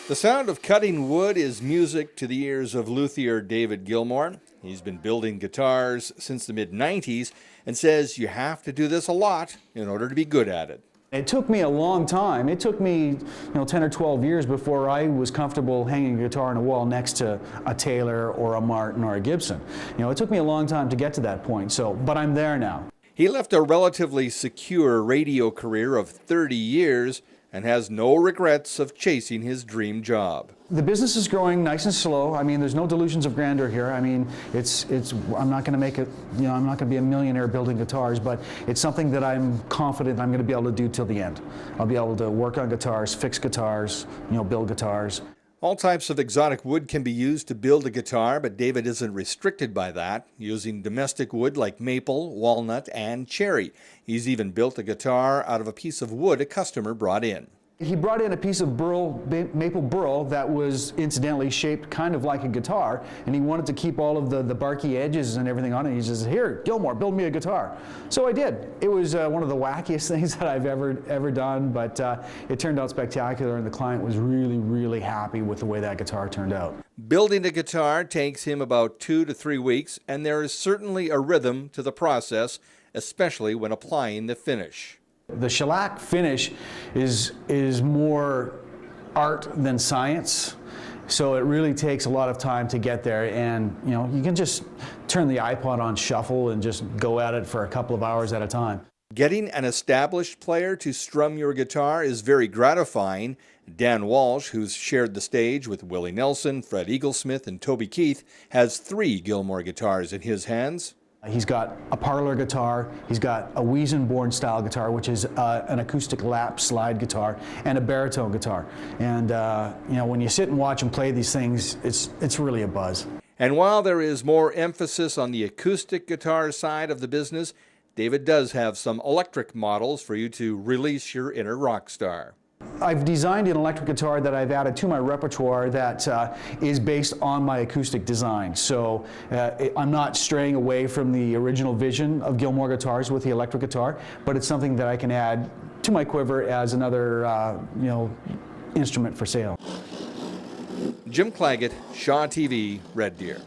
The sound of cutting wood is music to the ears of luthier David Gilmore. He's been building guitars since the mid-90s and says you have to do this a lot in order to be good at it. It took me a long time. It took me 10 or 12 years before I was comfortable hanging a guitar on a wall next to a Taylor or a Martin or a Gibson. It took me a long time to get to that point, but I'm there now. He left a relatively secure radio career of 30 years and has no regrets of chasing his dream job. The business is growing nice and slow. I mean, there's no delusions of grandeur here. I mean, I'm not going to make it, I'm not going to be a millionaire building guitars, but it's something that I'm confident I'm going to be able to do till the end. I'll be able to work on guitars, fix guitars, build guitars. All types of exotic wood can be used to build a guitar, but David isn't restricted by that, using domestic wood like maple, walnut, and cherry. He's even built a guitar out of a piece of wood a customer brought in. He brought in a piece of maple burl that was incidentally shaped kind of like a guitar, and he wanted to keep all of the barky edges and everything on it. He says, "Here, Gilmore, build me a guitar." So I did. It was one of the wackiest things that I've ever done, but it turned out spectacular, and the client was really, really happy with the way that guitar turned out. Building a guitar takes him about 2 to 3 weeks, and there is certainly a rhythm to the process, especially when applying the finish. The shellac finish is more art than science, so it really takes a lot of time to get there. And you can just turn the iPod on shuffle and just go at it for a couple of hours at a time. Getting an established player to strum your guitar is very gratifying. Dan Walsh, who's shared the stage with Willie Nelson, Fred Eaglesmith, and Toby Keith, has 3 Gilmore guitars in his hands. He's got a parlor guitar, he's got a Weezenborn style guitar, which is an acoustic lap slide guitar, and a baritone guitar. And when you sit and watch him play these things, it's really a buzz. And while there is more emphasis on the acoustic guitar side of the business, David does have some electric models for you to release your inner rock star. I've designed an electric guitar that I've added to my repertoire that is based on my acoustic design. So I'm not straying away from the original vision of Gilmore Guitars with the electric guitar, but it's something that I can add to my quiver as another instrument for sale. Jim Claggett, Shaw TV, Red Deer.